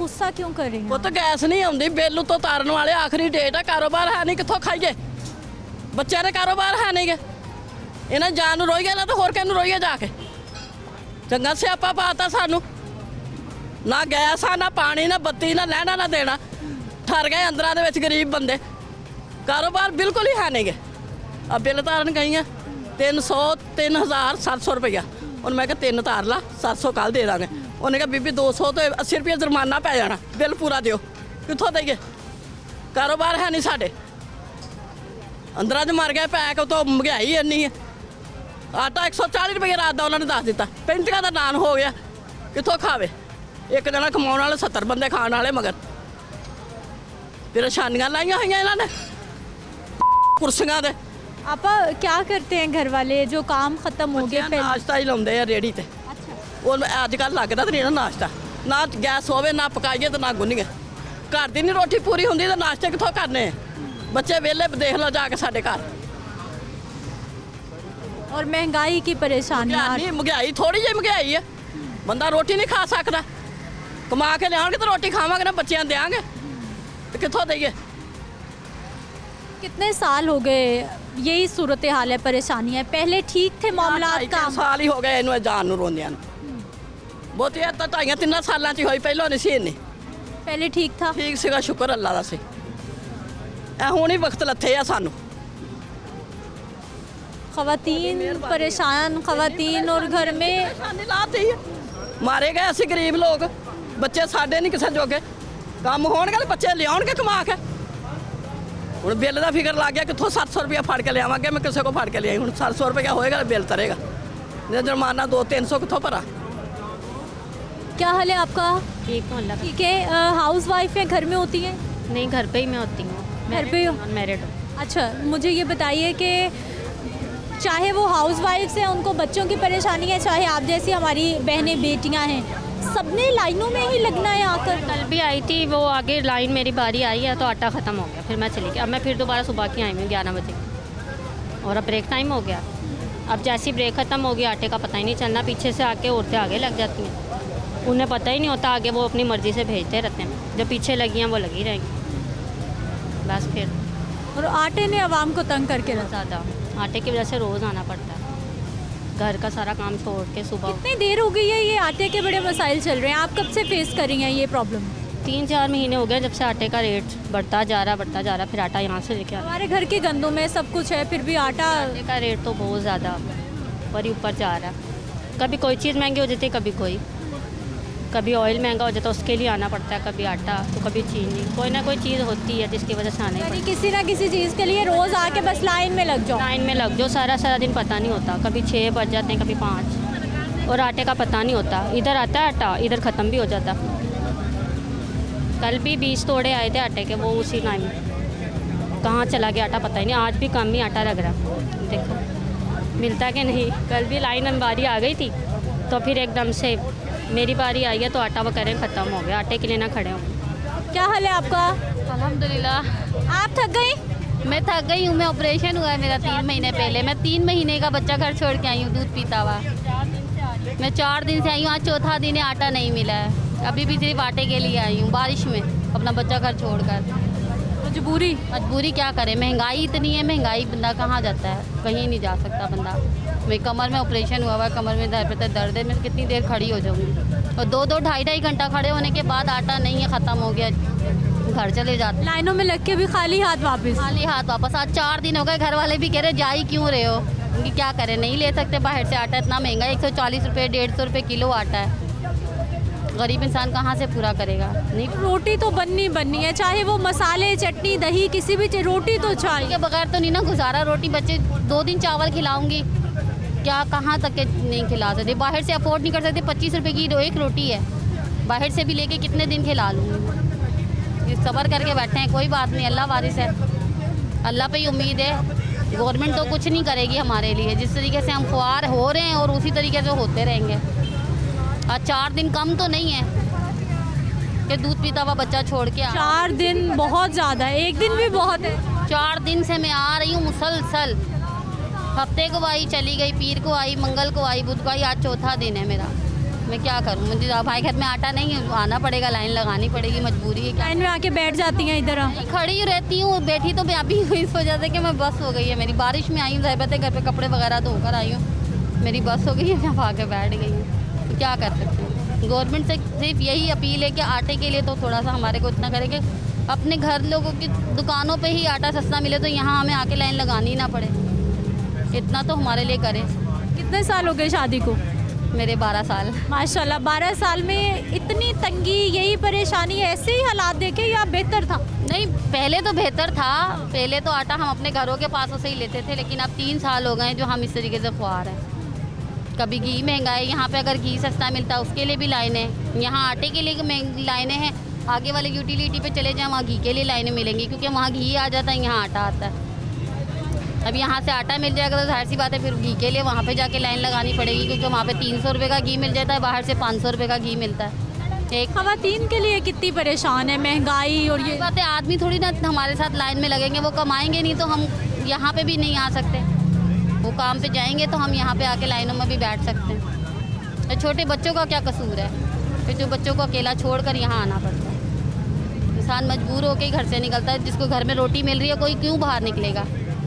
गुस्सा क्यों कर रही हैं? ਪੁੱਤ ਗੈਸ ਨਹੀਂ ਆਉਂਦੀ, ਬਿੱਲ ਤੋਂ ਤਾਰਨ ਵਾਲੇ ਆਖਰੀ ਡੇਟ ਆ, ਕਾਰੋਬਾਰ ਹੈ ਨਹੀਂ, ਕਿੱਥੋਂ ਖਾਈਏ? ਬੱਚਿਆਂ ਦੇ ਕਾਰੋਬਾਰ ਹੈ ਨਹੀਂਗੇ, ਇਹਨਾਂ ਜਾਨ ਨੂੰ ਰੋਈਏ ਨਾ ਤਾਂ ਹੋਰ ਕਿਹਨੂੰ ਰੋਈਏ ਜਾ ਕੇ? ਚੰਗਾ ਸਿਆਪਾ ਪਾਤਾ ਸਾਨੂੰ, ਨਾ ਗੈਸ ਆ, ਨਾ ਪਾਣੀ, ਨਾ ਬੱਤੀ, ਨਾ ਲੈਣਾ ਨਾ ਦੇਣਾ, ਠਰ ਗਏ ਅੰਦਰਾਂ ਦੇ ਵਿੱਚ ਗਰੀਬ ਬੰਦੇ, ਕਾਰੋਬਾਰ ਬਿਲਕੁਲ ਹੀ ਹੈ ਨਹੀਂਗੇ। ਆ ਬਿੱਲ ਤਾਰਨ ਗਈਆਂ 3700 ਰੁਪਈਆ, ਹੁਣ ਮੈਂ ਕਿਹਾ 3 ਤਾਰ ਲਾ, 700 ਕੱਲ ਦੇ ਦਾਂਗੇ। ਉਹਨੇ ਕਿਹਾ ਬੀਬੀ 200 ਤੋਂ 80 ਰੁਪਏ ਜੁਰਮਾਨਾ ਪੈ ਜਾਣਾ, ਬਿੱਲ ਪੂਰਾ ਦਿਓ। ਕਿੱਥੋਂ ਦੇਈਏ? ਕਾਰੋਬਾਰ ਹੈ ਨਹੀਂ ਸਾਡੇ, ਅੰਦਰਾਂ 'ਚ ਮਰ ਗਏ ਪੈਕ, ਤੋਂ ਮਹਿੰਗਾਈ ਇੰਨੀ ਹੈ। ਆਟਾ 140 ਰੁਪਏ ਰਾਤ ਦਾ ਉਹਨਾਂ ਨੇ ਦੱਸ ਦਿੱਤਾ, 35 ਦਾ ਨਾਨ ਹੋ ਗਿਆ, ਕਿੱਥੋਂ ਖਾਵੇ? ਇੱਕ ਜਣਾ ਕਮਾਉਣ ਵਾਲੇ 70 ਬੰਦੇ ਖਾਣ ਵਾਲੇ, ਮਗਰ ਪਰੇਸ਼ਾਨੀਆਂ ਲਾਈਆਂ ਹੋਈਆਂ ਇਹਨਾਂ ਨੇ ਕੁਰਸੀਆਂ ਦੇ। आपा क्या करते हैं घर वाले जो काम खत्म हो गया पहले? ਨਾਸ਼ਤਾ ਹੀ ਲਾਉਂਦੇ ਆ ਰੇੜੀ ਤੇ। अच्छा, ਉਹ ਅੱਜ ਕੱਲ੍ਹ ਲੱਗਦਾ ਤਾਂ ਨਹੀਂ ਨਾ ਨਾਸ਼ਤਾ, ਨਾ ਗੈਸ ਹੋਵੇ, ਨਾ ਪਕਾਈਏ ਤੇ ਨਾ ਗੁੰਨੀਏ। ਘਰ ਦੀ ਨਹੀਂ ਰੋਟੀ ਪੂਰੀ ਹੁੰਦੀ ਤਾਂ ਨਾਸ਼ਤੇ ਕਿੱਥੋਂ ਕਰਨੇ? ਬੱਚੇ ਵਿਹਲੇ ਦੇਖ ਲਓ ਜਾ ਕੇ ਸਾਡੇ ਘਰ। और महंगाई की परेशानियाँ। ਨਹੀਂ ਮਹਿੰਗਾਈ, ਥੋੜੀ ਜਿਹੀ ਮਹਿੰਗਾਈ ਹੈ, ਬੰਦਾ ਰੋਟੀ ਨਹੀਂ ਖਾ ਸਕਦਾ। ਕਮਾ ਕੇ ਲਿਆਉਣਗੇ ਤਾਂ ਰੋਟੀ ਖਾਵਾਂਗੇ ਨਾ, ਬੱਚਿਆਂ ਨੂੰ ਦਿਆਂਗੇ ਤੇ ਕਿੱਥੋਂ ਦੇਈਏ? कितने साल हो गए यही सूरत हाल है, परेशानी है? पहले ठीक थे मामला ਢਾਈ का? ਸਾਲ ਹੀ ਹੋ ਗਏ ਇਹਨੂੰ ਜਾਣ ਨੂੰ, ਰੋਂਦਿਆਂ ਨੂੰ। ਬਹੁਤੀ ਤਾਂ 2-3 ਸਾਲਾਂ 'ਚ ਹੀ ਹੋਈ, ਪਹਿਲਾਂ ਨਹੀਂ ਸੀ ਇੰਨੀ। पहले ठीक था। ਠੀਕ ਸੀਗਾ, ਸ਼ੁਕਰ ਅੱਲਾ ਦਾ ਸੀ। ਇਹ ਹੁਣ ਹੀ ਵਕਤ ਲੱਥੇ ਆ ਸਾਨੂੰ। खवातीन परेशान, खवातीन और घर में ਪਰੇਸ਼ਾਨੀ ਲਾਤੀ ਹੈ, ਮਾਰੇ ਗਏ ਅਸੀਂ ਗਰੀਬ ਲੋਕ, ਬੱਚੇ ਸਾਡੇ ਨਹੀਂ ਕਿਸੇ ਜੋਗੇ। ਕੰਮ ਹੋਣਗੇ ਤੇ ਬੱਚੇ ਲਿਆਉਣਗੇ ਕਮਾ ਕੇ। ਹੁਣ ਬਿੱਲ ਦਾ ਫਿਕਰ ਲੱਗ ਗਿਆ, ਕਿੱਥੋਂ 700 ਰੁਪਇਆ ਫੜ ਕੇ ਲਿਆਵਾਂਗੇ? ਮੈਂ ਕਿਸੇ ਕੋ ਫੜ ਕੇ ਲਿਆਈ, ਹੁਣ 700 ਰੁਪਇਆ ਹੋਏਗਾ ਬਿੱਲ ਤਰੇਗਾ, ਜੇ ਜੁਰਮਾਨਾ 200-300 ਕਿੱਥੋਂ ਭਰਾ? क्या हाल है आपका? ठीक हूँ अल्लाह का। ठीक है। हाउस वाइफ है, घर में होती हैं? नहीं, घर पे ही मैं होती हूँ। घर पे ही हो? मैरिड हूँ। अच्छा, मुझे ये बताइए कि चाहे वो हाउस वाइफ्स हैं, उनको बच्चों की परेशानी है, चाहे आप जैसी हमारी बहनें बेटियां हैं, सबने लाइनों में ही लगना है आकर। कल भी आई थी, वो आगे लाइन मेरी बारी आई है तो आटा ख़त्म हो गया, फिर मैं चली गई। अब मैं फिर दोबारा सुबह की आई हूँ 11 बजे, और अब ब्रेक टाइम हो गया। अब जैसी ब्रेक ख़त्म होगी, आटे का पता ही नहीं चलना, पीछे से आके औरतें आगे लग जाती हैं, उन्हें पता ही नहीं होता, आगे वो अपनी मर्ज़ी से भेजते रहते हैं, जो पीछे लगी हैं वो लगी रहेंगी बस। फिर और आटे ने आवाम को तंग करके रखा। ज़्यादा आटे की वजह से रोज़ आना पड़ता है, घर का सारा काम छोड़ के सुबह। कितनी देर हो गई है ये आटे के बड़े मसाइल चल रहे हैं, आप कब से फेस कर रही हैं ये प्रॉब्लम? 3-4 महीने हो गए जब से आटे का रेट बढ़ता जा रहा, फिर आटा यहाँ से लेके आ रहा। हमारे घर के गंदों में सब कुछ है, फिर भी आटा। आटे का रेट तो बहुत ज़्यादा ऊपर ही ऊपर जा रहा है, कभी कोई चीज़ महंगी हो जाती है, कभी कोई, कभी ऑयल महंगा हो जाता है उसके लिए आना पड़ता है, कभी आटा तो कभी चीनी, कोई ना कोई चीज़ होती है जिसकी वजह से आना ही यानी पड़ता किसी ना किसी चीज़ के लिए रोज़ आके बस लाइन में लग जाओ। है। लाइन में लग जाओ, सारा दिन पता नहीं होता, कभी 6 बज जाते हैं, कभी 5, और आटे का पता नहीं होता, इधर आता है आटा, इधर ख़त्म भी हो जाता। कल भी 20 तोड़े आए थे आटे के, वो उसी टाइम कहाँ चला गया आटा पता ही नहीं। आज भी कम ही आटा लग रहा, देखो मिलता कि नहीं। कल भी लाइन में बारी आ गई थी तो फिर एकदम से मेरी बारी आई है तो आटा वो करें ख़त्म हो गया, आटे के लिए ना खड़े हो। क्या हाल है आपका? अल्हम्दुलिल्लाह, आप थक गई? मैं थक गई हूँ। मैं ऑपरेशन हुआ है मेरा 3 महीने पहले। मैं 3 महीने का बच्चा घर छोड़ के आई हूँ दूध पीता हुआ। मैं 4 दिन से आई हूँ, आज चौथा दिन है, आटा नहीं मिला है। अभी भी सिर्फ आटे के लिए आई हूँ, बारिश में अपना बच्चा घर छोड़कर। मजबूरी क्या करे, महंगाई इतनी है, महंगाई बंदा कहाँ जाता है, कहीं नहीं जा सकता बंदा। मेरी कमर में ऑपरेशन हुआ है, कमर में दर्द है, मैं कितनी देर खड़ी हो जाऊँगी, और 2-2 ढाई घंटा खड़े होने के बाद आटा नहीं है, ख़त्म हो गया, घर चले जाते हैं। लाइनों में लग के भी खाली हाथ वापस? खाली हाथ वापस। आज 4 दिन हो गए, घर वाले भी कह रहे जा ही क्यों रहे हो, क्योंकि क्या करें, नहीं ले सकते बाहर से आटा, इतना महंगा 140 रुपये 150 रुपये किलो आटा है, गरीब इंसान कहाँ से पूरा करेगा। नहीं, रोटी तो बननी है, चाहे वो मसाले चटनी दही किसी भी चीज़, रोटी तो चाहिए। के बगैर तो नहीं ना गुजारा। रोटी बच्चे 2 दिन चावल खिलाऊंगी, क्या कहाँ तक के नहीं खिला सकते, बाहर से अफोर्ड नहीं कर सकते। 25 रुपये की एक रोटी है, बाहर से भी लेके कितने दिन खिला लूँगी। ये सब्र करके बैठे हैं, कोई बात नहीं, अल्लाह वारिस है, अल्लाह पे ही उम्मीद है। गवर्नमेंट तो कुछ नहीं करेगी हमारे लिए, जिस तरीके से हम ख्वार हो रहे हैं और उसी तरीके से होते रहेंगे। आज 4 दिन कम तो नहीं है कि दूध पीता हुआ बच्चा छोड़ के 4 दिन बहुत ज़्यादा है, एक दिन भी बहुत है। 4 दिन से मैं आ रही हूँ मुसलसल, हफ्ते को आई, चली गई, पीर को आई, मंगल को आई, बुध को आई, आज चौथा दिन है मेरा। मैं क्या करूँ, मुझे भाई घर में आटा नहीं है, आना पड़ेगा, लाइन लगानी पड़ेगी, मजबूरी है। क्या लाइन में आके बैठ जाती हैं इधर आप? खड़ी रहती हूँ, बैठी तो मैं अभी हुई इस वजह से कि मैं बस हो गई है मेरी, बारिश में आई हूँ, ज़हबत है घर पे कपड़े वगैरह धोकर आई हूँ, मेरी बस हो गई है, मैं आके बैठ गई हूँ। तो क्या कर सकते हैं। गवर्नमेंट से सिर्फ यही अपील है कि आटे के लिए तो थोड़ा सा हमारे को इतना करे कि अपने घर लोगों की दुकानों पे ही आटा सस्ता मिले, तो यहाँ हमें आके लाइन लगानी ही ना पड़े, इतना तो हमारे लिए करें। कितने साल हो गए शादी को? मेरे 12 साल। माशाल्लाह 12 साल में इतनी तंगी, यही परेशानी, ऐसे ही हालात देखे या बेहतर था? नहीं, पहले तो बेहतर था, पहले तो आटा हम अपने घरों के पासों से ही लेते थे, लेकिन अब 3 साल हो गए जो हम इस तरीके से ख्वार हैं। कभी घी महंगा है, यहाँ पे अगर घी सस्ता मिलता है उसके लिए भी लाइनें, यहाँ आटे के लिए लाइनें हैं, आगे वाले यूटिलिटी पे चले जाएँ वहाँ घी के लिए लाइनें मिलेंगी, क्योंकि वहाँ घी आ जाता है, यहाँ आटा आता है। अब यहाँ से आटा मिल जाएगा तो जाहिर सी बात है फिर घी के लिए वहाँ पे जाके लाइन लगानी पड़ेगी, क्योंकि वहाँ पे 300 रुपये का घी मिल जाता है, बाहर से 500 रुपये का घी मिलता है। एक खवातीन के लिए कितनी परेशान है महंगाई, और ये बात है, आदमी थोड़ी ना हमारे साथ लाइन में लगेंगे, वो कमाएंगे नहीं तो हम यहाँ पे भी नहीं आ सकते, वो काम पे जाएंगे तो हम यहाँ पे आके लाइनों में भी बैठ सकते हैं। तो छोटे बच्चों का क्या कसूर है, फिर जो बच्चों को अकेला छोड़ कर यहाँ आना पड़ता है। इंसान मजबूर होकर ही घर से निकलता है, जिसको घर में रोटी मिल रही है कोई क्यों बाहर निकलेगा।